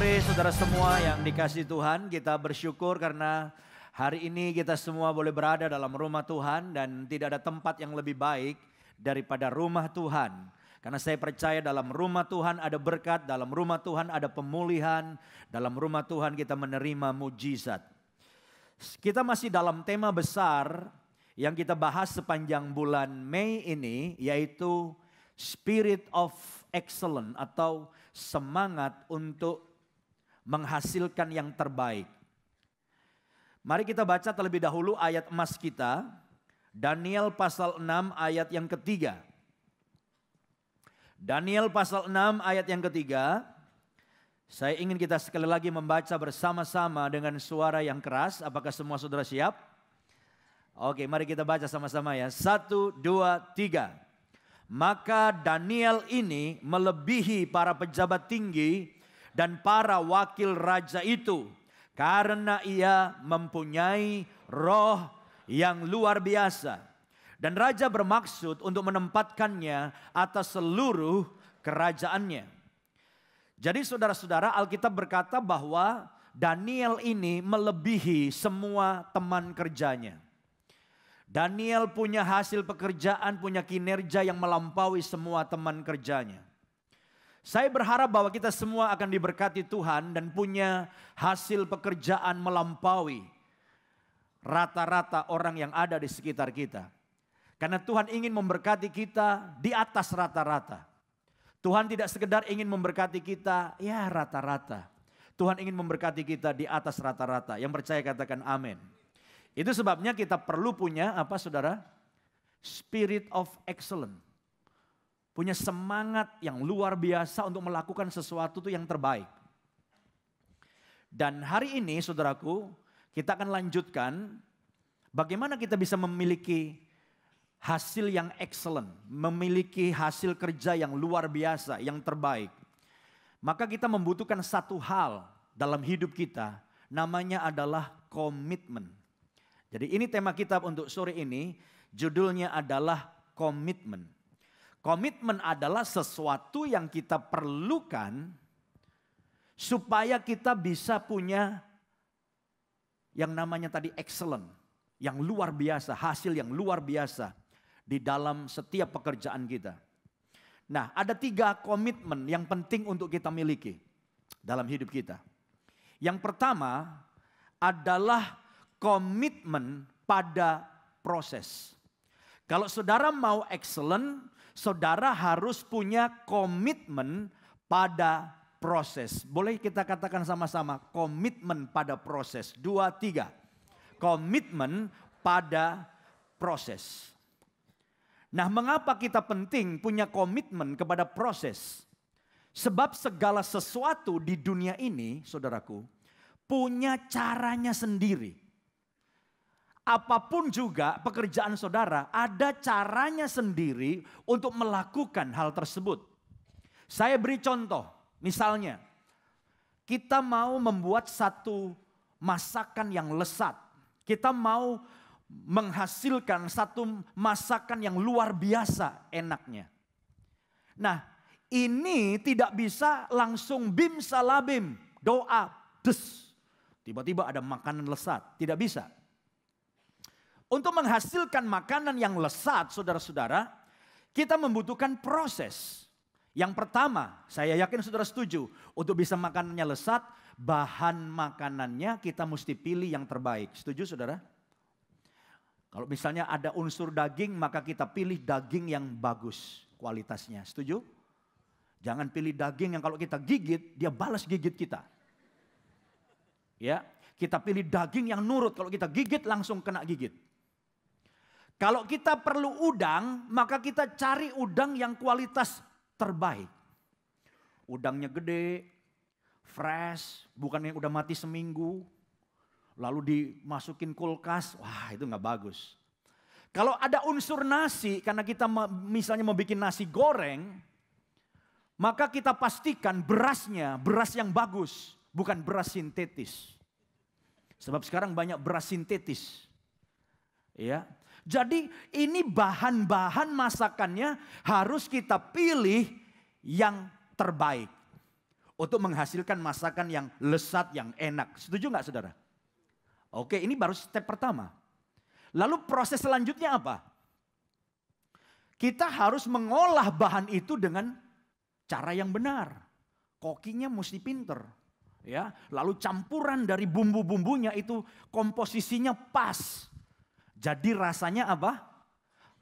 sore saudara semua yang dikasihi Tuhan, kita bersyukur karena hari ini kita semua boleh berada dalam rumah Tuhan dan tidak ada tempat yang lebih baik daripada rumah Tuhan. Karena saya percaya dalam rumah Tuhan ada berkat, dalam rumah Tuhan ada pemulihan, dalam rumah Tuhan kita menerima mujizat. Kita masih dalam tema besar yang kita bahas sepanjang bulan Mei ini, yaitu Spirit of Excellence atau semangat untuk menghasilkan yang terbaik. Mari kita baca terlebih dahulu ayat emas kita, Daniel pasal 6 ayat yang ketiga. Daniel pasal 6 ayat yang ketiga. Saya ingin kita sekali lagi membaca bersama-sama dengan suara yang keras. Apakah semua saudara siap? Oke, mari kita baca sama-sama ya. 1, 2, 3. Maka Daniel ini melebihi para pejabat tinggi dan para wakil raja itu, karena ia mempunyai roh yang luar biasa. Dan raja bermaksud untuk menempatkannya atas seluruh kerajaannya. Jadi saudara-saudara, Alkitab berkata bahwa Daniel ini melebihi semua teman kerjanya. Daniel punya hasil pekerjaan, punya kinerja yang melampaui semua teman kerjanya. Saya berharap bahwa kita semua akan diberkati Tuhan dan punya hasil pekerjaan melampaui rata-rata orang yang ada di sekitar kita. Karena Tuhan ingin memberkati kita di atas rata-rata. Tuhan tidak sekedar ingin memberkati kita ya rata-rata. Tuhan ingin memberkati kita di atas rata-rata. Yang percaya katakan amin. Itu sebabnya kita perlu punya apa saudara? Spirit of excellence. Punya semangat yang luar biasa untuk melakukan sesuatu itu yang terbaik. Dan hari ini saudaraku, kita akan lanjutkan bagaimana kita bisa memiliki hasil yang excellent. Memiliki hasil kerja yang luar biasa, yang terbaik. Maka kita membutuhkan satu hal dalam hidup kita, namanya adalah komitmen. Jadi ini tema kita untuk sore ini, judulnya adalah komitmen. Komitmen adalah sesuatu yang kita perlukan supaya kita bisa punya yang namanya tadi excellent, yang luar biasa, hasil yang luar biasa di dalam setiap pekerjaan kita. Nah, ada 3 komitmen yang penting untuk kita miliki dalam hidup kita. Yang pertama adalah komitmen pada proses. Kalau saudara mau excellent, saudara harus punya komitmen pada proses. Boleh kita katakan sama-sama, komitmen pada proses. 2, 3. Komitmen pada proses. Nah, mengapa kita penting punya komitmen kepada proses? Sebab segala sesuatu di dunia ini, saudaraku, punya caranya sendiri. Apapun juga pekerjaan saudara, ada caranya sendiri untuk melakukan hal tersebut. Saya beri contoh, misalnya kita mau membuat satu masakan yang lezat. Kita mau menghasilkan satu masakan yang luar biasa enaknya. Nah, ini tidak bisa langsung bim salabim, doa, des. Tiba-tiba ada makanan lezat, tidak bisa. Untuk menghasilkan makanan yang lezat, saudara-saudara, kita membutuhkan proses. Yang pertama, saya yakin saudara setuju, untuk bisa makanannya lezat, bahan makanannya kita mesti pilih yang terbaik. Setuju saudara? Kalau misalnya ada unsur daging, maka kita pilih daging yang bagus kualitasnya. Setuju? Jangan pilih daging yang kalau kita gigit, dia balas gigit kita. Ya, kita pilih daging yang nurut, kalau kita gigit langsung kena gigit. Kalau kita perlu udang, maka kita cari udang yang kualitas terbaik. Udangnya gede, fresh, bukan yang udah mati seminggu. Lalu dimasukin kulkas, wah itu gak bagus. Kalau ada unsur nasi, karena kita misalnya mau bikin nasi goreng, maka kita pastikan berasnya, beras yang bagus, bukan beras sintetis. Sebab sekarang banyak beras sintetis. Ya. Jadi ini bahan-bahan masakannya harus kita pilih yang terbaik. untuk menghasilkan masakan yang lezat, yang enak. Setuju nggak saudara? Oke, ini baru step pertama. Lalu proses selanjutnya apa? Kita harus mengolah bahan itu dengan cara yang benar. Kokinya mesti pinter. Ya, lalu campuran dari bumbu-bumbunya itu komposisinya pas. Jadi rasanya apa?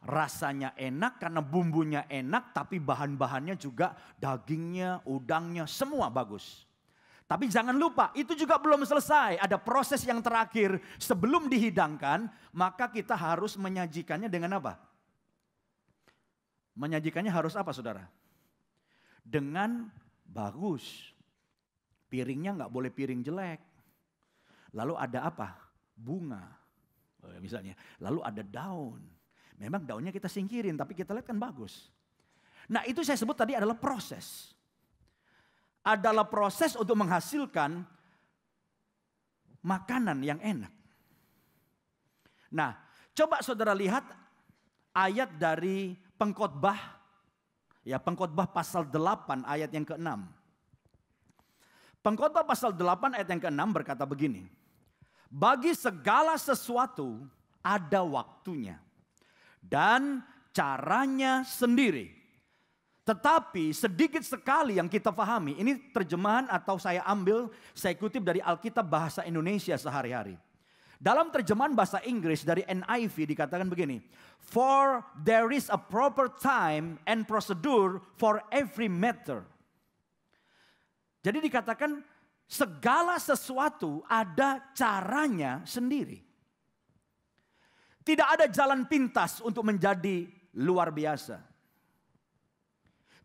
Rasanya enak karena bumbunya enak, tapi bahan-bahannya juga dagingnya, udangnya semua bagus. Tapi jangan lupa, itu juga belum selesai. Ada proses yang terakhir. Sebelum dihidangkan, maka kita harus menyajikannya dengan apa? Menyajikannya harus apa saudara? Dengan bagus. Piringnya nggak boleh piring jelek. Lalu ada apa? Bunga. Misalnya. Lalu ada daun. Memang daunnya kita singkirin, tapi kita lihat kan bagus. Nah itu saya sebut tadi adalah proses. Adalah proses untuk menghasilkan makanan yang enak. Nah coba saudara lihat ayat dari Pengkhotbah, ya Pengkhotbah pasal 8 ayat yang ke-6. Pengkhotbah pasal 8 ayat yang ke-6 berkata begini. Bagi segala sesuatu ada waktunya dan caranya sendiri. Tetapi sedikit sekali yang kita pahami. Ini terjemahan atau saya kutip dari Alkitab bahasa Indonesia sehari-hari. Dalam terjemahan bahasa Inggris dari NIV dikatakan begini. For there is a proper time and procedure for every matter. Jadi dikatakan segala sesuatu ada caranya sendiri. Tidak ada jalan pintas untuk menjadi luar biasa.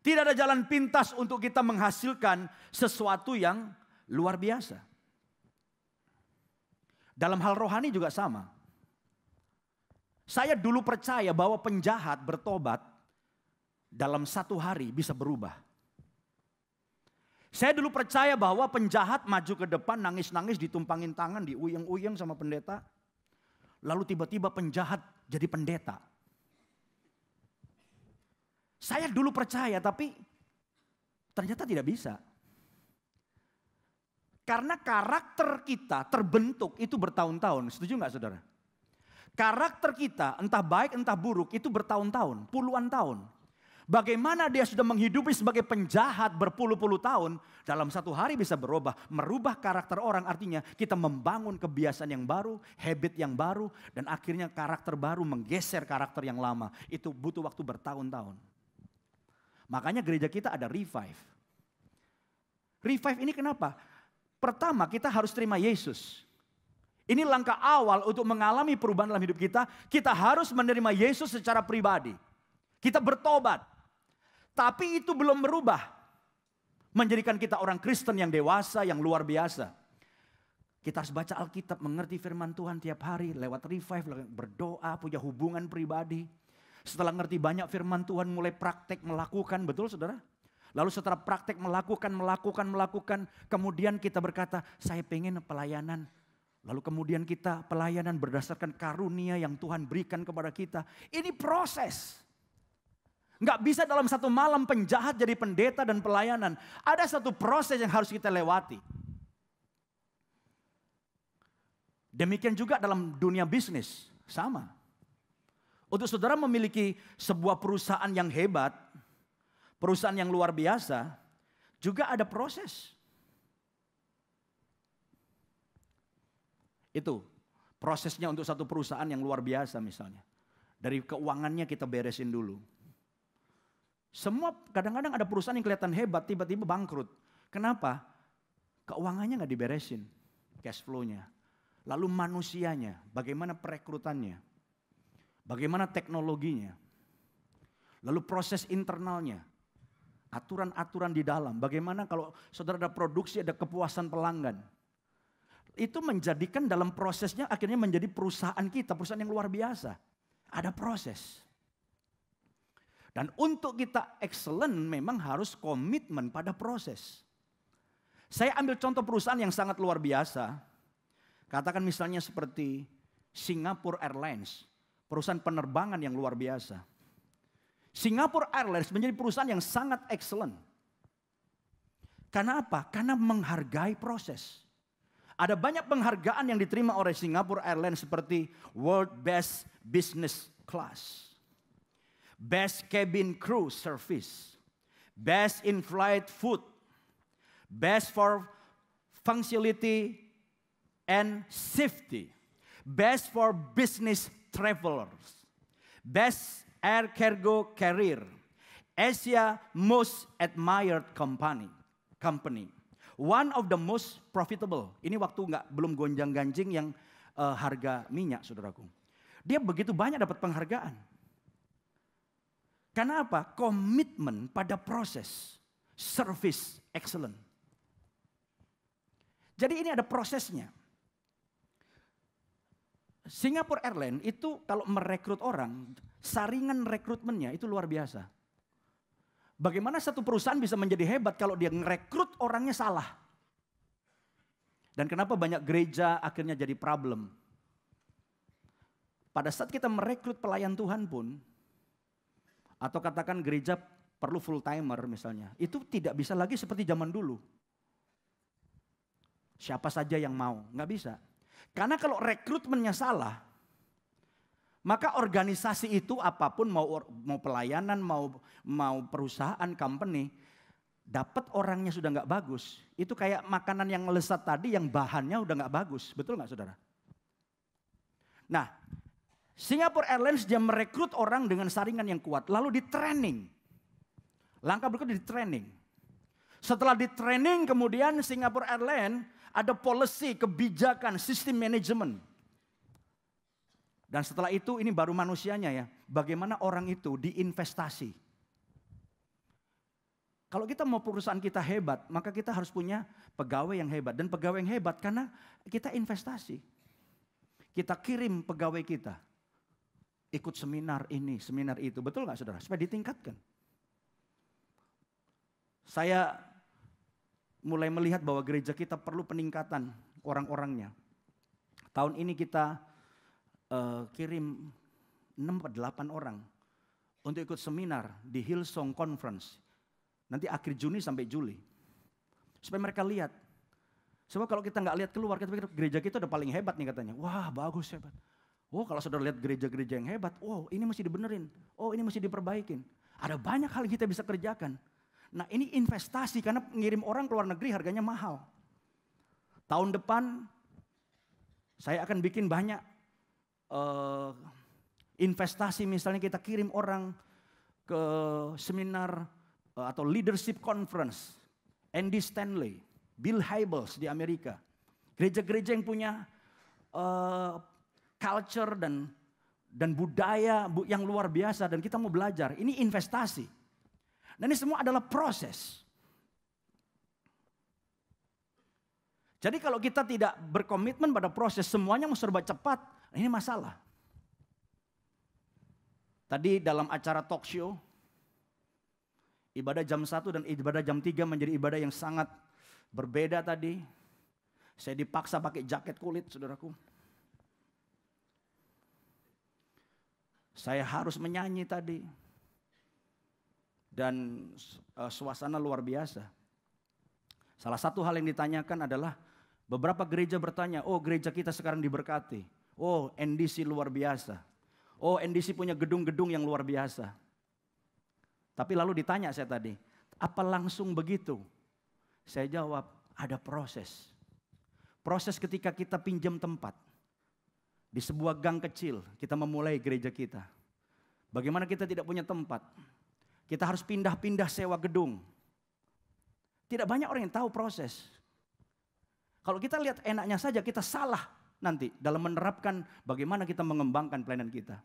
Tidak ada jalan pintas untuk kita menghasilkan sesuatu yang luar biasa. Dalam hal rohani juga sama. Saya dulu percaya bahwa penjahat bertobat dalam 1 hari bisa berubah. Saya dulu percaya bahwa penjahat maju ke depan nangis-nangis ditumpangin tangan, diuyeng-uyeng sama pendeta. Lalu tiba-tiba penjahat jadi pendeta. Saya dulu percaya tapi ternyata tidak bisa. Karena karakter kita terbentuk itu bertahun-tahun. Setuju nggak saudara? Karakter kita entah baik entah buruk itu bertahun-tahun, puluhan tahun. Bagaimana dia sudah menghidupi sebagai penjahat berpuluh-puluh tahun. Dalam 1 hari bisa berubah. Merubah karakter orang artinya kita membangun kebiasaan yang baru, habit yang baru. Dan akhirnya karakter baru menggeser karakter yang lama. Itu butuh waktu bertahun-tahun. Makanya gereja kita ada revive. Revive ini kenapa? Pertama kita harus terima Yesus. Ini langkah awal untuk mengalami perubahan dalam hidup kita. Kita harus menerima Yesus secara pribadi. Kita bertobat. Tapi itu belum merubah. Menjadikan kita orang Kristen yang dewasa, yang luar biasa. Kita harus baca Alkitab, mengerti firman Tuhan tiap hari. Lewat revive, berdoa, punya hubungan pribadi. Setelah ngerti banyak firman Tuhan mulai praktek melakukan. Betul saudara? Lalu setelah praktek melakukan. Kemudian kita berkata, saya pengen pelayanan. Lalu kemudian kita pelayanan berdasarkan karunia yang Tuhan berikan kepada kita. Ini proses. Nggak bisa dalam 1 malam penjahat jadi pendeta dan pelayanan. Ada satu proses yang harus kita lewati. Demikian juga dalam dunia bisnis. Sama. Untuk saudara memiliki sebuah perusahaan yang hebat. Perusahaan yang luar biasa, juga ada proses. Itu prosesnya untuk satu perusahaan yang luar biasa misalnya. Dari keuangannya kita beresin dulu. Semua kadang-kadang ada perusahaan yang kelihatan hebat, tiba-tiba bangkrut. Kenapa? Keuangannya nggak diberesin, cash flow-nya. Lalu manusianya, bagaimana perekrutannya, bagaimana teknologinya, lalu proses internalnya. Aturan-aturan di dalam. Bagaimana kalau saudara ada produksi, ada kepuasan pelanggan. Itu menjadikan dalam prosesnya akhirnya menjadi perusahaan kita. Perusahaan yang luar biasa. Ada proses. Dan untuk kita excellent memang harus komitmen pada proses. Saya ambil contoh perusahaan yang sangat luar biasa. Katakan misalnya seperti Singapore Airlines. Perusahaan penerbangan yang luar biasa. Singapore Airlines menjadi perusahaan yang sangat excellent. Karena apa? Karena menghargai proses. Ada banyak penghargaan yang diterima oleh Singapore Airlines seperti World Best Business Class, Best Cabin Crew Service, Best In-Flight Food, Best for Functionality and Safety, Best for Business Travelers, Best Air Cargo Carrier, Asia Most Admired Company, one of the most profitable. Ini waktu belum gonjang-ganjing yang harga minyak, saudaraku. Dia begitu banyak dapat penghargaan. Karena apa? Komitmen pada proses, service excellent. Jadi ini ada prosesnya. Singapore Airlines itu kalau merekrut orang, saringan rekrutmennya itu luar biasa. Bagaimana satu perusahaan bisa menjadi hebat kalau dia ngerekrut orangnya salah? Dan kenapa banyak gereja akhirnya jadi problem? Pada saat kita merekrut pelayan Tuhan pun, atau katakan gereja perlu full timer misalnya, itu tidak bisa lagi seperti zaman dulu. Siapa saja yang mau, nggak bisa. Karena kalau rekrutmennya salah, maka organisasi itu apapun mau pelayanan, mau perusahaan, company, dapat orangnya sudah nggak bagus. Itu kayak makanan yang lezat tadi yang bahannya udah nggak bagus, betul nggak saudara? Nah, Singapore Airlines dia merekrut orang dengan saringan yang kuat, lalu di training. Langkah berikutnya di training. Setelah di training kemudian Singapore Airlines ada policy, kebijakan, sistem manajemen. Dan setelah itu ini baru manusianya ya. Bagaimana orang itu diinvestasi. Kalau kita mau perusahaan kita hebat, maka kita harus punya pegawai yang hebat. Dan pegawai yang hebat karena kita investasi. Kita kirim pegawai kita. Ikut seminar ini, seminar itu. Betul gak saudara? Supaya ditingkatkan. Saya mulai melihat bahwa gereja kita perlu peningkatan orang-orangnya. Tahun ini kita kirim 6-8 orang untuk ikut seminar di Hillsong Conference. Nanti akhir Juni sampai Juli. Supaya mereka lihat. Sebab kalau kita nggak lihat keluar, kita pikir gereja kita udah paling hebat nih katanya. Wah bagus, hebat. Oh kalau saudara lihat gereja-gereja yang hebat, oh ini mesti dibenerin. Oh ini mesti diperbaikin. Ada banyak hal yang kita bisa kerjakan. Nah ini investasi karena ngirim orang ke luar negeri harganya mahal. Tahun depan saya akan bikin banyak investasi, misalnya kita kirim orang ke seminar atau leadership conference, Andy Stanley, Bill Hybels di Amerika. Gereja-gereja yang punya culture dan budaya yang luar biasa dan kita mau belajar. Ini investasi. Dan ini semua adalah proses. Jadi kalau kita tidak berkomitmen pada proses, semuanya mau serba cepat. Ini masalah. Tadi dalam acara talk show, ibadah jam 1 dan ibadah jam 3 menjadi ibadah yang sangat berbeda tadi. Saya dipaksa pakai jaket kulit, saudaraku. Saya harus menyanyi tadi. Dan suasana luar biasa. Salah satu hal yang ditanyakan adalah, beberapa gereja bertanya, oh gereja kita sekarang diberkati. Oh NDC luar biasa. Oh NDC punya gedung-gedung yang luar biasa. Tapi lalu ditanya saya tadi, apa langsung begitu? Saya jawab, ada proses. Proses ketika kita pinjam tempat. Di sebuah gang kecil, kita memulai gereja kita. Bagaimana kita tidak punya tempat? Kita harus pindah-pindah sewa gedung. Tidak banyak orang yang tahu proses. Kalau kita lihat enaknya saja, kita salah nanti dalam menerapkan bagaimana kita mengembangkan pelayanan kita.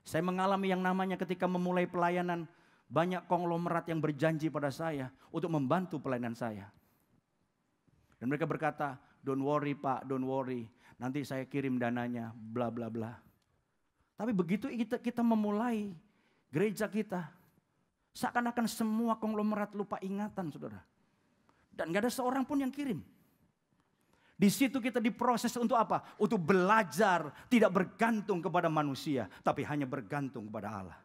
Saya mengalami yang namanya ketika memulai pelayanan, banyak konglomerat yang berjanji pada saya untuk membantu pelayanan saya. Dan mereka berkata, don't worry Pak, don't worry, nanti saya kirim dananya, bla bla bla. Tapi begitu kita memulai gereja kita, seakan-akan semua konglomerat lupa ingatan, saudara. Dan gak ada seorang pun yang kirim. Di situ kita diproses untuk apa? Untuk belajar tidak bergantung kepada manusia, tapi hanya bergantung kepada Allah.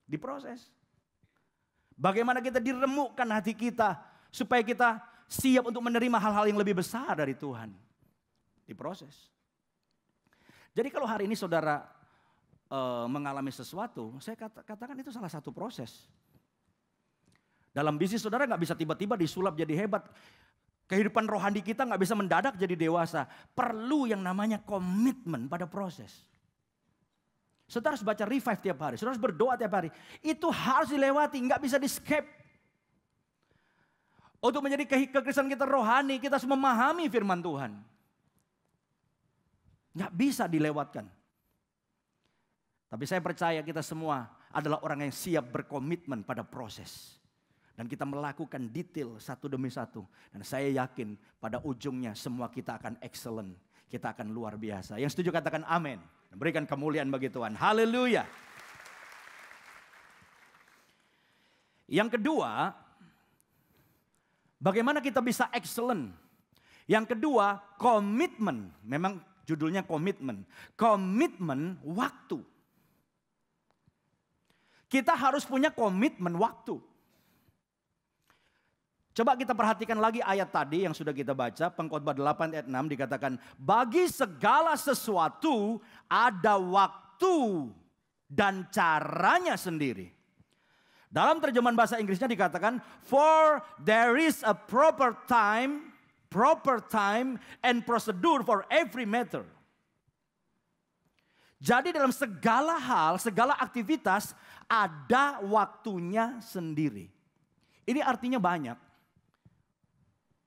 Diproses. Bagaimana kita diremukkan hati kita supaya kita siap untuk menerima hal-hal yang lebih besar dari Tuhan. Diproses. Jadi kalau hari ini saudara mengalami sesuatu, saya katakan itu salah satu proses. Dalam bisnis saudara nggak bisa tiba-tiba disulap jadi hebat. Kehidupan rohani kita nggak bisa mendadak jadi dewasa. Perlu yang namanya komitmen pada proses. Saudara harus baca revive tiap hari. Saudara harus berdoa tiap hari. Itu harus dilewati, nggak bisa di skip. Untuk menjadi kekristenan kita rohani, kita harus memahami firman Tuhan. Nggak bisa dilewatkan. Tapi saya percaya kita semua adalah orang yang siap berkomitmen pada proses. Dan kita melakukan detail satu demi satu. Dan saya yakin pada ujungnya semua kita akan excellent. Kita akan luar biasa. Yang setuju katakan amin. Berikan kemuliaan bagi Tuhan. Haleluya. Yang kedua, bagaimana kita bisa excellent? Yang kedua, komitmen. Memang judulnya komitmen. Komitmen waktu. Kita harus punya komitmen waktu. Coba kita perhatikan lagi ayat tadi yang sudah kita baca. Pengkhotbah 8 ayat 6 dikatakan, bagi segala sesuatu ada waktu dan caranya sendiri. Dalam terjemahan bahasa Inggrisnya dikatakan, for there is a proper time and procedure for every matter. Jadi dalam segala hal, segala aktivitas ada waktunya sendiri. Ini artinya banyak.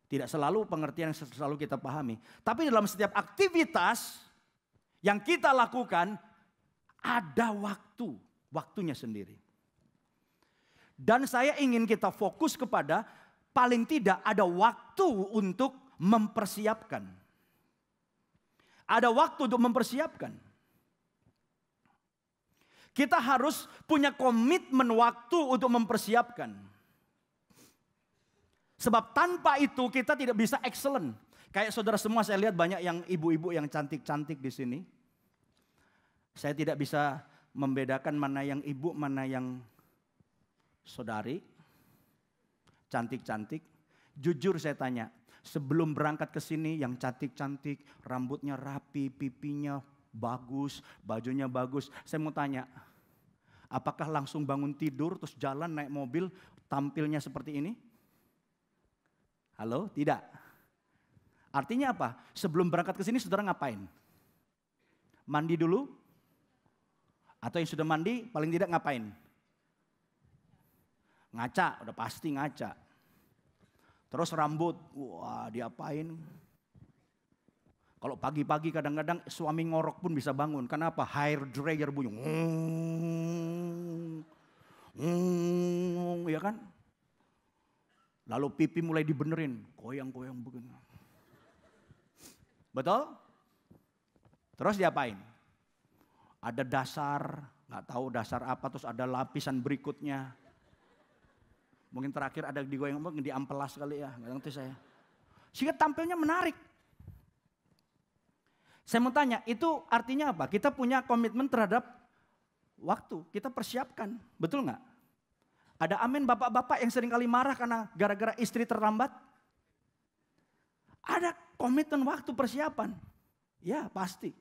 Tidak selalu pengertian yang selalu kita pahami. Tapi dalam setiap aktivitas yang kita lakukan ada waktunya sendiri. Dan saya ingin kita fokus kepada paling tidak ada waktu untuk mempersiapkan. Ada waktu untuk mempersiapkan. Kita harus punya komitmen waktu untuk mempersiapkan. Sebab tanpa itu kita tidak bisa excellent. Kayak saudara semua saya lihat banyak yang ibu-ibu yang cantik-cantik di sini. Saya tidak bisa membedakan mana yang ibu, mana yang saudari. Cantik-cantik. Jujur saya tanya, sebelum berangkat ke sini yang cantik-cantik, rambutnya rapi, pipinya bagus, bajunya bagus. Saya mau tanya, apakah langsung bangun tidur terus jalan naik mobil tampilnya seperti ini? Halo? Tidak. Artinya apa? Sebelum berangkat ke sini saudara ngapain? Mandi dulu? Atau yang sudah mandi paling tidak ngapain? Ngaca, udah pasti ngaca. Terus rambut, wah diapain? Kalau pagi-pagi kadang-kadang suami ngorok pun bisa bangun. Kenapa? Hair dryer bunyi. Ya kan? Lalu pipi mulai dibenerin, goyang-goyang begini. Betul? Terus diapain? Ada dasar, nggak tahu dasar apa, terus ada lapisan berikutnya. Mungkin terakhir ada digoyang, di amplas kali ya, nggak ngerti saya. Sehingga tampilnya menarik. Saya mau tanya, itu artinya apa? Kita punya komitmen terhadap waktu, kita persiapkan, betul nggak? Ada amin bapak-bapak yang sering kali marah karena gara-gara istri terlambat? Ada komitmen waktu persiapan. Ya pasti.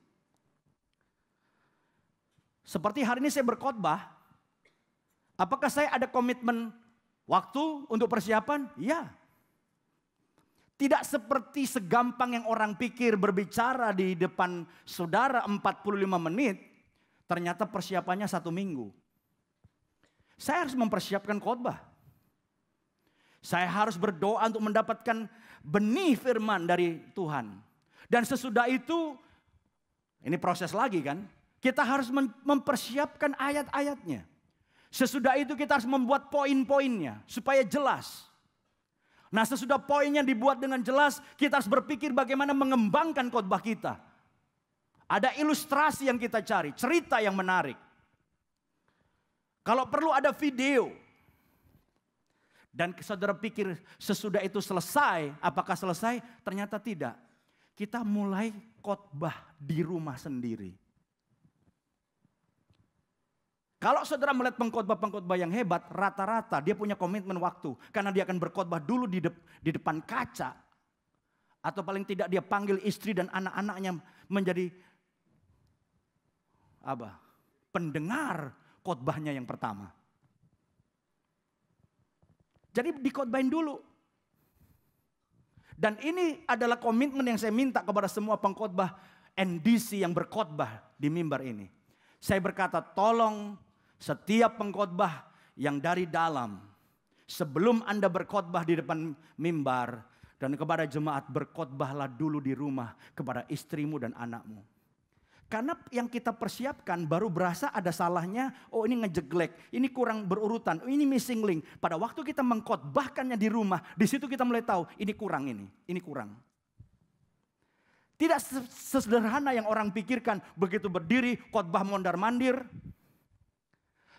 Seperti hari ini saya berkhotbah. Apakah saya ada komitmen waktu untuk persiapan? Ya. Tidak seperti segampang yang orang pikir berbicara di depan saudara 45 menit. Ternyata persiapannya 1 minggu. Saya harus mempersiapkan khotbah. Saya harus berdoa untuk mendapatkan benih firman dari Tuhan. Dan sesudah itu, ini proses lagi kan, kita harus mempersiapkan ayat-ayatnya. Sesudah itu kita harus membuat poin-poinnya supaya jelas. Nah sesudah poinnya dibuat dengan jelas, kita harus berpikir bagaimana mengembangkan khotbah kita. Ada ilustrasi yang kita cari, cerita yang menarik. Kalau perlu ada video. Dan saudara pikir sesudah itu selesai, apakah selesai? Ternyata tidak. Kita mulai khotbah di rumah sendiri. Kalau saudara melihat pengkhotbah-pengkhotbah yang hebat, rata-rata dia punya komitmen waktu. Karena dia akan berkhotbah dulu di depan kaca. Atau paling tidak dia panggil istri dan anak-anaknya menjadi pendengar khotbahnya yang pertama. Jadi dikhotbahin dulu. Dan ini adalah komitmen yang saya minta kepada semua pengkhotbah NDC yang berkhotbah di mimbar ini. Saya berkata, tolong setiap pengkhotbah yang dari dalam, sebelum Anda berkhotbah di depan mimbar dan kepada jemaat, berkhotbahlah dulu di rumah kepada istrimu dan anakmu. Karena yang kita persiapkan baru berasa ada salahnya, oh ini ngejeglek, ini kurang berurutan, oh ini missing link. Pada waktu kita mengkhotbahkannya di rumah, di situ kita mulai tahu ini kurang ini kurang. Tidak sesederhana yang orang pikirkan, begitu berdiri khotbah mondar-mandir.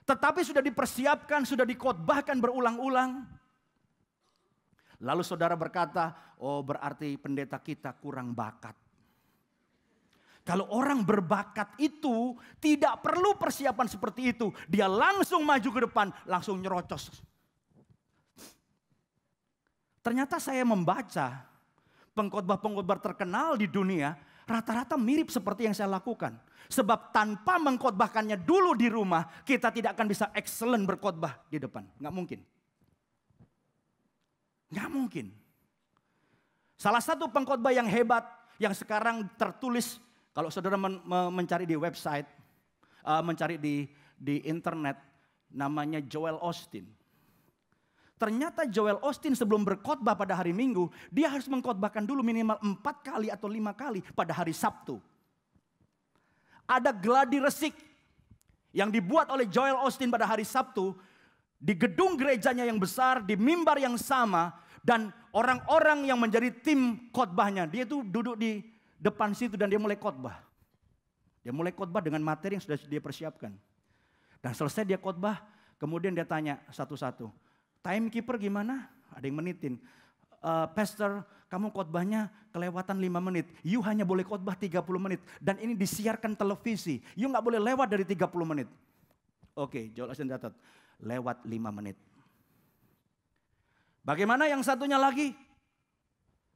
Tetapi sudah dipersiapkan, sudah dikhotbahkan berulang-ulang. Lalu saudara berkata, oh berarti pendeta kita kurang bakat. Kalau orang berbakat itu tidak perlu persiapan seperti itu. Dia langsung maju ke depan, langsung nyerocos. Ternyata saya membaca pengkhotbah-pengkhotbah terkenal di dunia, rata-rata mirip seperti yang saya lakukan. Sebab tanpa mengkhotbahkannya dulu di rumah, kita tidak akan bisa excellent berkhotbah di depan. Nggak mungkin. Nggak mungkin. Salah satu pengkhotbah yang hebat, yang sekarang tertulis, kalau saudara mencari di website, mencari di internet, namanya Joel Osteen. Ternyata Joel Osteen sebelum berkhotbah pada hari Minggu, dia harus mengkhotbahkan dulu minimal 4 kali atau 5 kali pada hari Sabtu. Ada gladi resik yang dibuat oleh Joel Osteen pada hari Sabtu di gedung gerejanya yang besar, di mimbar yang sama, dan orang-orang yang menjadi tim khotbahnya, dia itu duduk di depan situ dan dia mulai khotbah. Dia mulai khotbah dengan materi yang sudah dia persiapkan. Dan selesai dia khotbah, kemudian dia tanya satu-satu, timekeeper gimana? Ada yang menitin. Pastor, kamu khotbahnya kelewatan 5 menit. You hanya boleh khotbah 30 menit. Dan ini disiarkan televisi. You gak boleh lewat dari 30 menit. Oke, Joel Osteen catat. Lewat 5 menit. Bagaimana yang satunya lagi?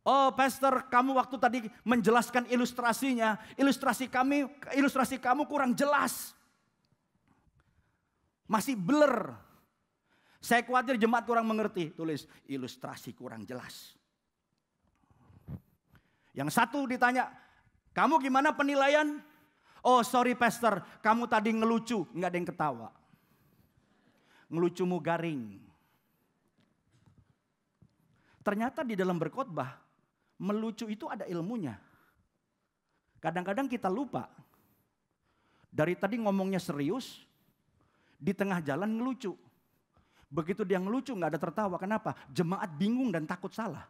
Oh pastor, kamu waktu tadi menjelaskan ilustrasinya. Ilustrasi kamu kurang jelas. Masih blur. Saya khawatir jemaat kurang mengerti. Tulis, ilustrasi kurang jelas. Yang satu ditanya, kamu gimana penilaian? Oh sorry pastor, kamu tadi ngelucu. Nggak ada yang ketawa. Ngelucumu garing. Ternyata di dalam berkhotbah, melucu itu ada ilmunya. Kadang-kadang kita lupa. Dari tadi ngomongnya serius, di tengah jalan ngelucu. Begitu dia ngelucu nggak ada tertawa. Kenapa? Jemaat bingung dan takut salah.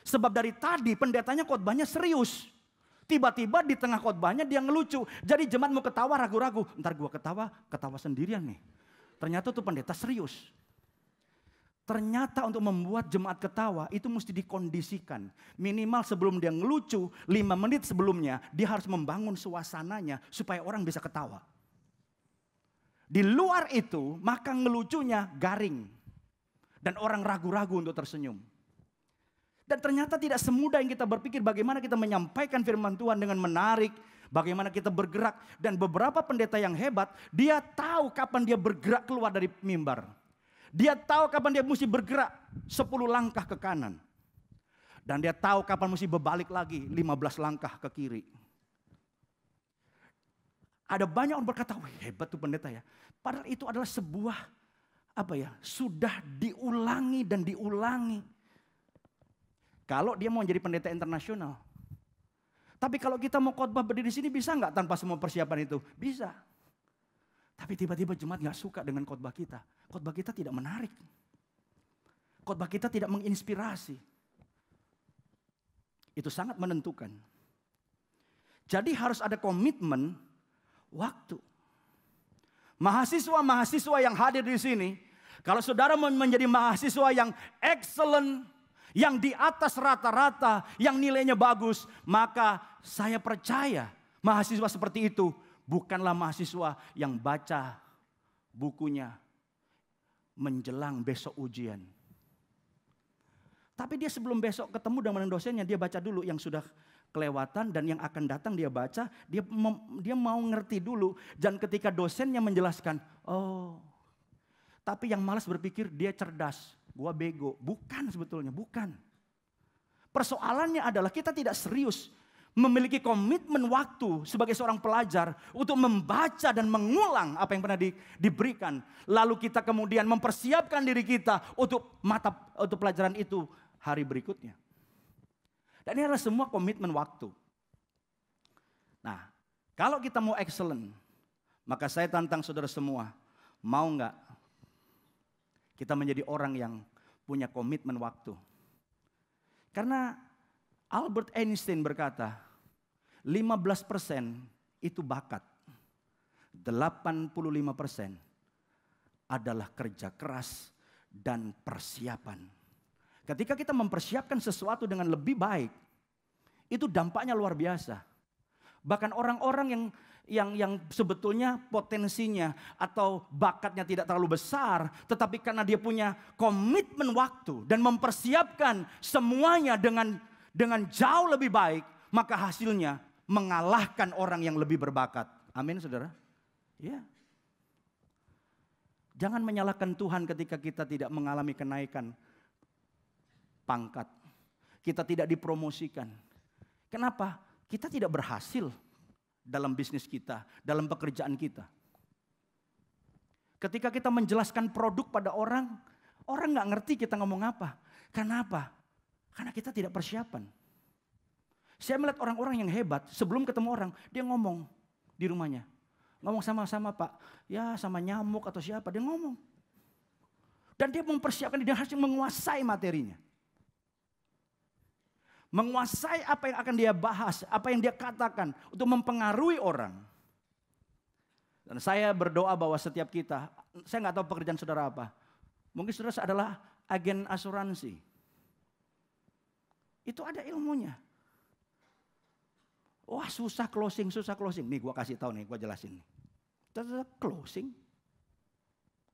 Sebab dari tadi pendetanya khotbahnya serius. Tiba-tiba di tengah khotbahnya dia ngelucu. Jadi jemaat mau ketawa ragu-ragu. Ntar gua ketawa sendirian nih. Ternyata tuh pendeta serius. Ternyata untuk membuat jemaat ketawa itu mesti dikondisikan. Minimal sebelum dia ngelucu 5 menit sebelumnya dia harus membangun suasananya supaya orang bisa ketawa. Di luar itu, maka ngelucunya garing. Dan orang ragu-ragu untuk tersenyum. Dan ternyata tidak semudah yang kita berpikir bagaimana kita menyampaikan firman Tuhan dengan menarik. Bagaimana kita bergerak. Dan beberapa pendeta yang hebat, dia tahu kapan dia bergerak keluar dari mimbar. Dia tahu kapan dia mesti bergerak 10 langkah ke kanan. Dan dia tahu kapan mesti berbalik lagi 15 langkah ke kiri. Ada banyak orang berkata, wah hebat tuh pendeta ya. Padahal itu adalah sebuah sudah diulangi dan diulangi. Kalau dia mau jadi pendeta internasional. Tapi kalau kita mau khotbah berdiri di sini bisa nggak tanpa semua persiapan itu? Bisa. Tapi tiba-tiba jemaat nggak suka dengan khotbah kita. Khotbah kita tidak menarik. Khotbah kita tidak menginspirasi. Itu sangat menentukan. Jadi harus ada komitmen waktu. Mahasiswa-mahasiswa yang hadir di sini, kalau saudara menjadi mahasiswa yang excellent, yang di atas rata-rata, yang nilainya bagus, maka saya percaya mahasiswa seperti itu bukanlah mahasiswa yang baca bukunya menjelang besok ujian. Tapi dia sebelum besok ketemu dengan dosennya, dia baca dulu yang sudah kelewatan dan yang akan datang dia baca, dia mau ngerti dulu. Dan ketika dosennya menjelaskan, oh, tapi yang malas berpikir dia cerdas, gua bego. Bukan sebetulnya, bukan. Persoalannya adalah kita tidak serius memiliki komitmen waktu sebagai seorang pelajar untuk membaca dan mengulang apa yang pernah diberikan. Lalu kita kemudian mempersiapkan diri kita untuk pelajaran itu hari berikutnya. Dan ini adalah semua komitmen waktu. Nah, kalau kita mau excellent, maka saya tantang saudara semua, mau nggak kita menjadi orang yang punya komitmen waktu? Karena Albert Einstein berkata, 15% itu bakat, 85% adalah kerja keras dan persiapan. Ketika kita mempersiapkan sesuatu dengan lebih baik, itu dampaknya luar biasa. Bahkan orang-orang yang sebetulnya potensinya atau bakatnya tidak terlalu besar, tetapi karena dia punya komitmen waktu dan mempersiapkan semuanya dengan jauh lebih baik, maka hasilnya mengalahkan orang yang lebih berbakat. Amin, saudara. Ya. Jangan menyalahkan Tuhan ketika kita tidak mengalami kenaikan pangkat. Kita tidak dipromosikan. Kenapa? Kita tidak berhasil dalam bisnis kita, dalam pekerjaan kita. Ketika kita menjelaskan produk pada orang nggak ngerti kita ngomong apa. Kenapa? Karena kita tidak persiapan. Saya melihat orang-orang yang hebat, sebelum ketemu orang, dia ngomong di rumahnya. Ngomong sama Pak, ya sama nyamuk atau siapa, dia ngomong. Dan dia mempersiapkan, dia harus menguasai materinya. Menguasai apa yang akan dia bahas, apa yang dia katakan, untuk mempengaruhi orang. Dan saya berdoa bahwa setiap kita, saya nggak tahu pekerjaan saudara apa. Mungkin saudara adalah agen asuransi. Itu ada ilmunya. Wah susah closing. Nih gue kasih tahu nih, gue jelasin nih. Tetap closing.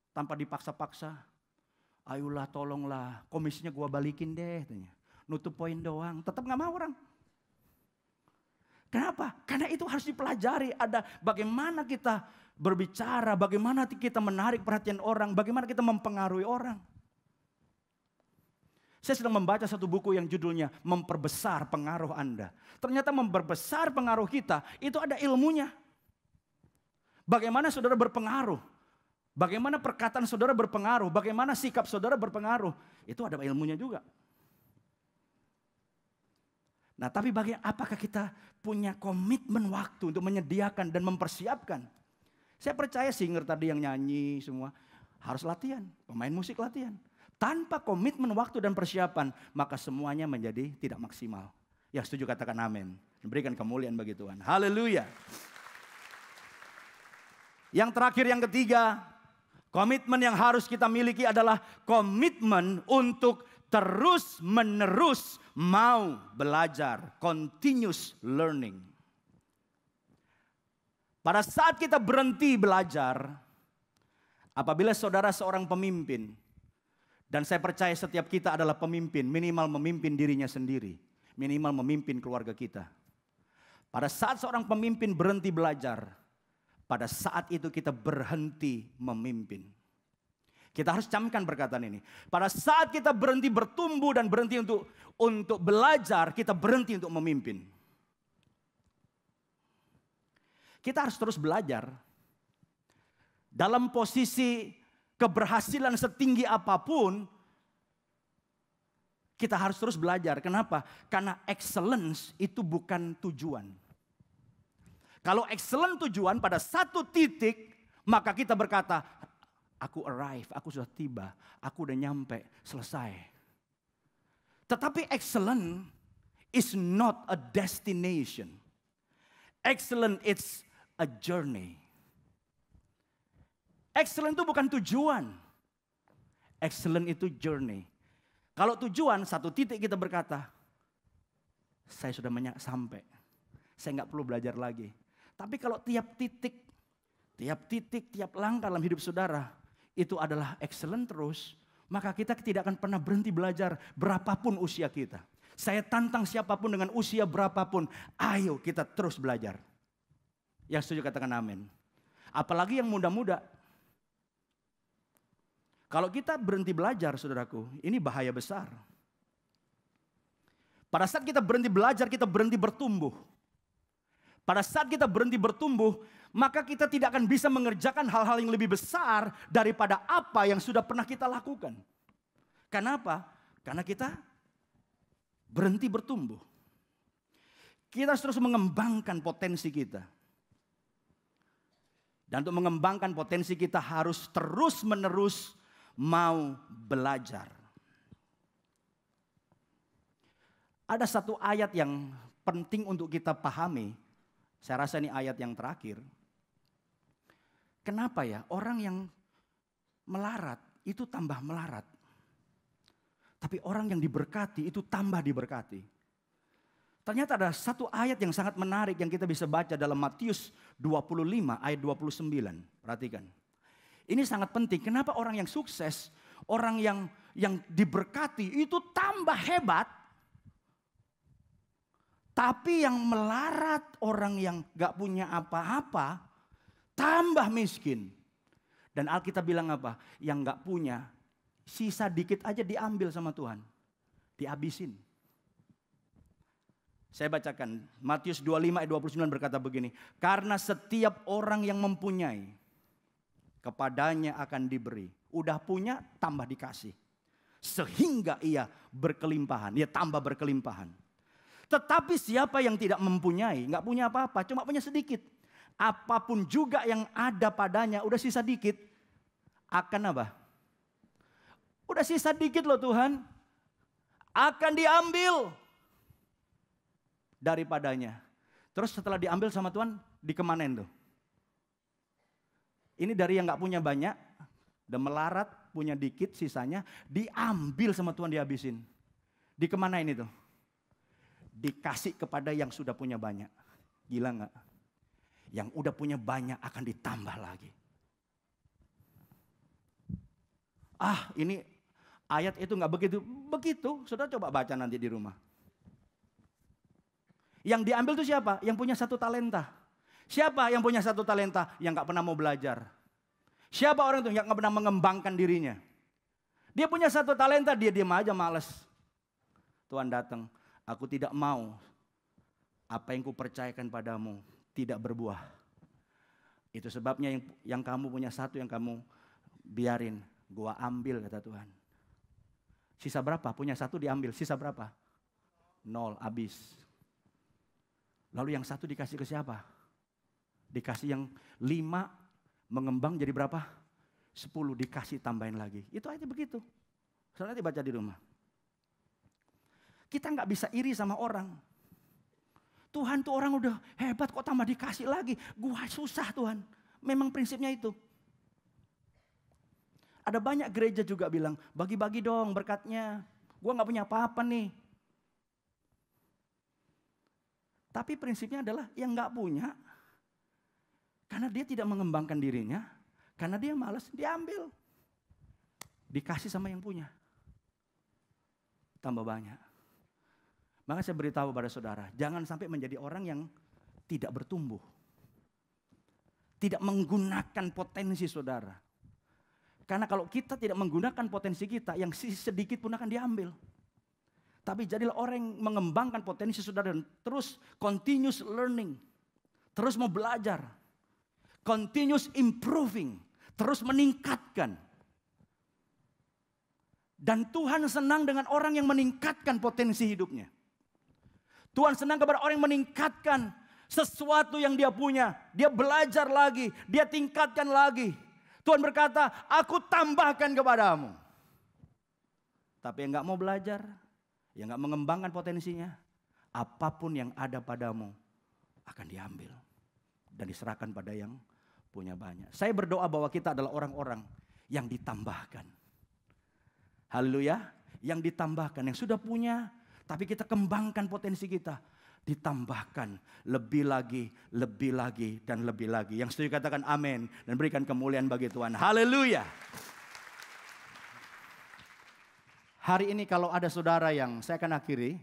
Tanpa dipaksa-paksa. Ayolah tolonglah, komisinya gue balikin deh. Nutup poin doang, tetap gak mau orang. Kenapa? Karena itu harus dipelajari. Ada bagaimana kita berbicara, bagaimana kita menarik perhatian orang, bagaimana kita mempengaruhi orang. Saya sedang membaca satu buku yang judulnya Memperbesar Pengaruh Anda. Ternyata memperbesar pengaruh kita itu ada ilmunya. Bagaimana saudara berpengaruh. Bagaimana perkataan saudara berpengaruh. Bagaimana sikap saudara berpengaruh. Itu ada ilmunya juga. Nah tapi apakah kita punya komitmen waktu untuk menyediakan dan mempersiapkan. Saya percaya singer tadi yang nyanyi semua harus latihan. Pemain musik latihan. Tanpa komitmen waktu dan persiapan, maka semuanya menjadi tidak maksimal. Yang setuju katakan amin. Memberikan kemuliaan bagi Tuhan. Haleluya. Yang terakhir, yang ketiga, komitmen yang harus kita miliki adalah komitmen untuk terus menerus mau belajar. Continuous learning. Pada saat kita berhenti belajar, apabila saudara seorang pemimpin, dan saya percaya setiap kita adalah pemimpin, minimal memimpin dirinya sendiri. Minimal memimpin keluarga kita. Pada saat seorang pemimpin berhenti belajar, pada saat itu kita berhenti memimpin. Kita harus camkan perkataan ini. Pada saat kita berhenti bertumbuh dan berhenti untuk belajar, kita berhenti untuk memimpin. Kita harus terus belajar. Dalam posisi keberhasilan setinggi apapun, kita harus terus belajar. Kenapa? Karena excellence itu bukan tujuan. Kalau excellent tujuan pada satu titik, maka kita berkata, aku arrive, aku sudah tiba, aku udah nyampe, selesai. Tetapi excellent is not a destination. Excellent is a journey. Excellent itu bukan tujuan. Excellent itu journey. Kalau tujuan, satu titik kita berkata, saya sudah sampai. Saya nggak perlu belajar lagi. Tapi kalau tiap titik, tiap langkah dalam hidup saudara, itu adalah excellent terus, maka kita tidak akan pernah berhenti belajar berapapun usia kita. Saya tantang siapapun dengan usia berapapun, ayo kita terus belajar. Yang setuju katakan amin. Apalagi yang muda-muda. Kalau kita berhenti belajar, saudaraku, ini bahaya besar. Pada saat kita berhenti belajar, kita berhenti bertumbuh. Pada saat kita berhenti bertumbuh, maka kita tidak akan bisa mengerjakan hal-hal yang lebih besar daripada apa yang sudah pernah kita lakukan. Kenapa? Karena kita berhenti bertumbuh. Kita terus mengembangkan potensi kita. Dan untuk mengembangkan potensi kita harus terus-menerus mau belajar. Ada satu ayat yang penting untuk kita pahami. Saya rasa ini ayat yang terakhir. Kenapa ya orang yang melarat itu tambah melarat. Tapi orang yang diberkati itu tambah diberkati. Ternyata ada satu ayat yang sangat menarik yang kita bisa baca dalam Matius 25 ayat 29. Perhatikan. Ini sangat penting. Kenapa orang yang sukses, orang yang diberkati itu tambah hebat. Tapi yang melarat, orang yang gak punya apa-apa, tambah miskin. Dan Alkitab bilang apa? Yang gak punya, sisa dikit aja diambil sama Tuhan. Dihabisin. Saya bacakan, Matius 25 ayat 29 berkata begini. Karena setiap orang yang mempunyai, kepadanya akan diberi. Udah punya, tambah dikasih. Sehingga ia berkelimpahan, ia tambah berkelimpahan. Tetapi siapa yang tidak mempunyai, gak punya apa-apa, cuma punya sedikit. Apapun juga yang ada padanya, udah sisa dikit, akan apa? Udah sisa dikit loh Tuhan, akan diambil daripadanya. Terus setelah diambil sama Tuhan, dikemanain tuh? Ini dari yang gak punya banyak, dan melarat, punya dikit, sisanya, diambil sama Tuhan, dihabisin. Dikemanain itu? Dikasih kepada yang sudah punya banyak. Gila gak? Yang udah punya banyak akan ditambah lagi. Ini ayat itu gak begitu. Begitu, saudara coba baca nanti di rumah. Yang diambil itu siapa? Yang punya 1 talenta. Siapa yang punya 1 talenta? Yang gak pernah mau belajar. Siapa orang itu yang gak pernah mengembangkan dirinya? Dia punya 1 talenta, dia diam aja malas. Tuhan datang, aku tidak mau apa yang kupercayakan padamu tidak berbuah. Itu sebabnya yang kamu punya 1 yang kamu biarin, gua ambil kata Tuhan. Sisa berapa? Punya 1 diambil, sisa berapa? 0, habis. Lalu yang 1 dikasih ke siapa? Dikasih yang 5 mengembang jadi berapa? 10 dikasih tambahin lagi. Itu aja begitu. Saudara dibaca di rumah. Kita nggak bisa iri sama orang. Tuhan tuh orang udah hebat kok tambah dikasih lagi. Gua susah Tuhan. Memang prinsipnya itu. Ada banyak gereja juga bilang, bagi-bagi dong berkatnya. Gua nggak punya apa-apa nih. Tapi prinsipnya adalah yang nggak punya, karena dia tidak mengembangkan dirinya, karena dia malas, diambil. Dikasih sama yang punya. Tambah banyak. Maka saya beritahu pada saudara, jangan sampai menjadi orang yang tidak bertumbuh. Tidak menggunakan potensi saudara. Karena kalau kita tidak menggunakan potensi kita, yang sedikit pun akan diambil. Tapi jadilah orang yang mengembangkan potensi saudara dan terus continuous learning. Terus mau belajar. Continuous improving. Terus meningkatkan. Dan Tuhan senang dengan orang yang meningkatkan potensi hidupnya. Tuhan senang kepada orang yang meningkatkan sesuatu yang dia punya. Dia belajar lagi, dia tingkatkan lagi. Tuhan berkata, aku tambahkan kepadamu. Tapi yang gak mau belajar, yang gak mengembangkan potensinya, apapun yang ada padamu akan diambil. Dan diserahkan pada yang punya banyak. Saya berdoa bahwa kita adalah orang-orang yang ditambahkan. Haleluya. Yang ditambahkan, yang sudah punya, tapi kita kembangkan potensi kita. ditambahkan lebih lagi, dan lebih lagi. Yang setuju katakan amin dan berikan kemuliaan bagi Tuhan. Haleluya. Hari ini kalau ada saudara yang, saya akan akhiri.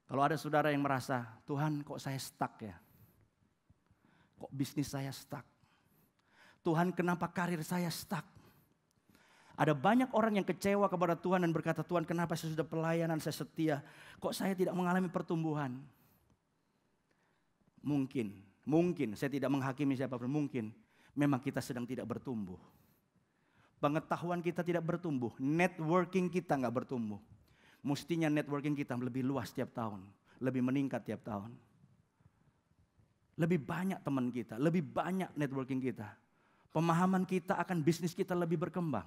Kalau ada saudara yang merasa, Tuhan kok saya stuck ya? Kok bisnis saya stuck? Tuhan kenapa karir saya stuck? Ada banyak orang yang kecewa kepada Tuhan dan berkata, Tuhan kenapa saya sudah pelayanan, saya setia, kok saya tidak mengalami pertumbuhan? Mungkin, saya tidak menghakimi siapapun, mungkin memang kita sedang tidak bertumbuh. Pengetahuan kita tidak bertumbuh, networking kita nggak bertumbuh. Mestinya networking kita lebih luas tiap tahun, lebih meningkat tiap tahun. Lebih banyak teman kita, lebih banyak networking kita. Pemahaman kita akan bisnis kita lebih berkembang.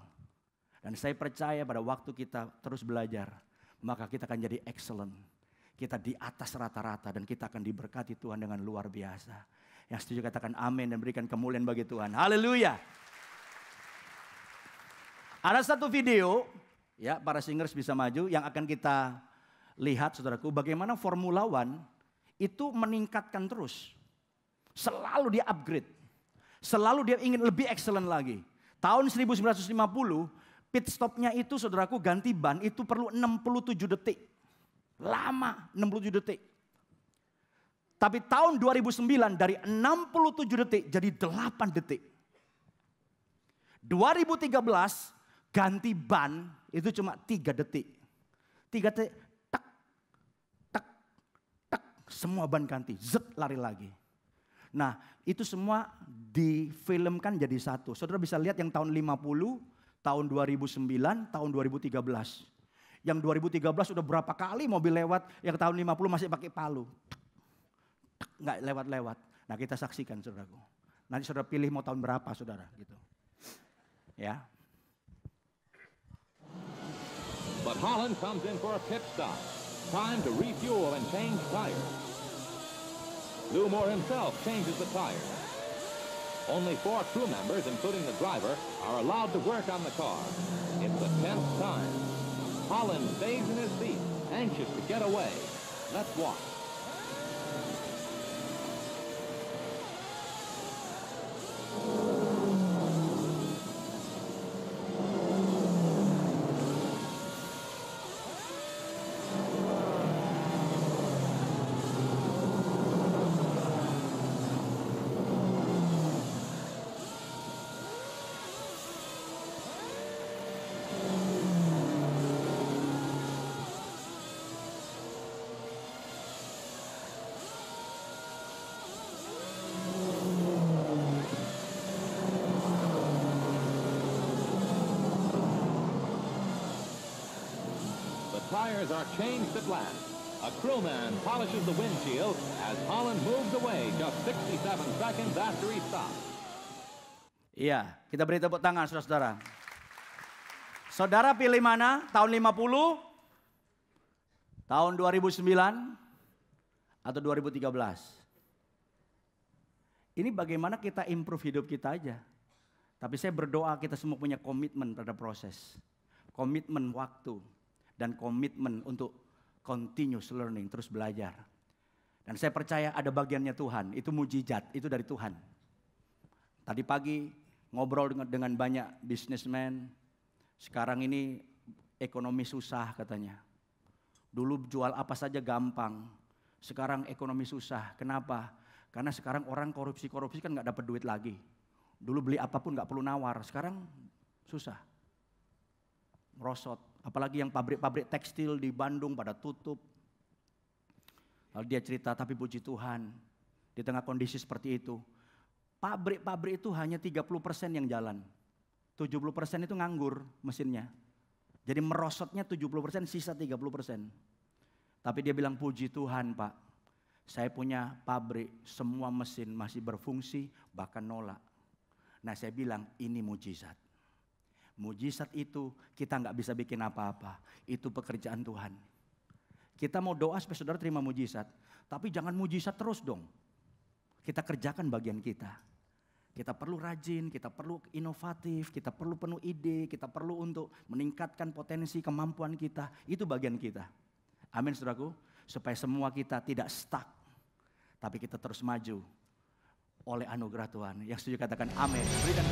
Dan saya percaya pada waktu kita terus belajar, maka kita akan jadi excellent. Kita di atas rata-rata dan kita akan diberkati Tuhan dengan luar biasa. Yang setuju katakan amin dan berikan kemuliaan bagi Tuhan. Haleluya. Ada satu video, ya para singers bisa maju, yang akan kita lihat saudaraku, bagaimana Formula One itu meningkatkan terus. Selalu dia upgrade. Selalu dia ingin lebih excellent lagi. Tahun 1950, pit stopnya itu saudaraku ganti ban itu perlu 67 detik. Lama, 67 detik. Tapi tahun 2009 dari 67 detik jadi 8 detik. 2013 ganti ban itu cuma 3 detik. 3 detik, tak, tak, tak, semua ban ganti, zet lari lagi. Nah itu semua difilmkan jadi satu. Saudara bisa lihat yang tahun 50, tahun 2009, tahun 2013. Yang 2013 udah berapa kali mobil lewat, yang tahun 50 masih pakai palu. Nggak lewat-lewat. Nah kita saksikan saudaraku. Nanti saudara pilih mau tahun berapa saudara gitu. Ya. But Holland comes in for a pit stop. Time to refuel and change tires. Lou Moore himself changes the tires. Only 4 crew members, including the driver, are allowed to work on the car. It's the 10th time. Holland stays in his seat, anxious to get away. Let's watch. Tires are changed at last. A crewman polishes the windshield as Holland moves away just 67 seconds after he stops. Iya, kita beri tepuk tangan saudara-saudara. Saudara pilih mana? Tahun 50? Tahun 2009? Atau 2013? Ini bagaimana kita improve hidup kita aja. Tapi saya berdoa kita semua punya komitmen pada proses. Komitmen waktu. Dan komitmen untuk continuous learning, terus belajar. Dan saya percaya ada bagiannya Tuhan, itu mujizat, itu dari Tuhan. Tadi pagi ngobrol dengan banyak businessman, sekarang ini ekonomi susah katanya. Dulu jual apa saja gampang, sekarang ekonomi susah. Kenapa? Karena sekarang orang korupsi kan gak dapat duit lagi. Dulu beli apapun gak perlu nawar, sekarang susah. Merosot. Apalagi yang pabrik-pabrik tekstil di Bandung pada tutup. Lalu dia cerita, tapi puji Tuhan, di tengah kondisi seperti itu, pabrik-pabrik itu hanya 30% yang jalan. 70% itu nganggur mesinnya. Jadi merosotnya 70%, sisa 30%. Tapi dia bilang, puji Tuhan Pak, saya punya pabrik, semua mesin masih berfungsi, bahkan nolak. Nah saya bilang, ini mujizat. Mujizat itu kita nggak bisa bikin apa-apa. Itu pekerjaan Tuhan. Kita mau doa supaya saudara terima mujizat. Tapi jangan mujizat terus dong. Kita kerjakan bagian kita. Kita perlu rajin, kita perlu inovatif, kita perlu penuh ide, kita perlu untuk meningkatkan potensi kemampuan kita. Itu bagian kita. Amin saudaraku. supaya semua kita tidak stuck, tapi kita terus maju oleh anugerah Tuhan. Yang setuju katakan amin. Berikan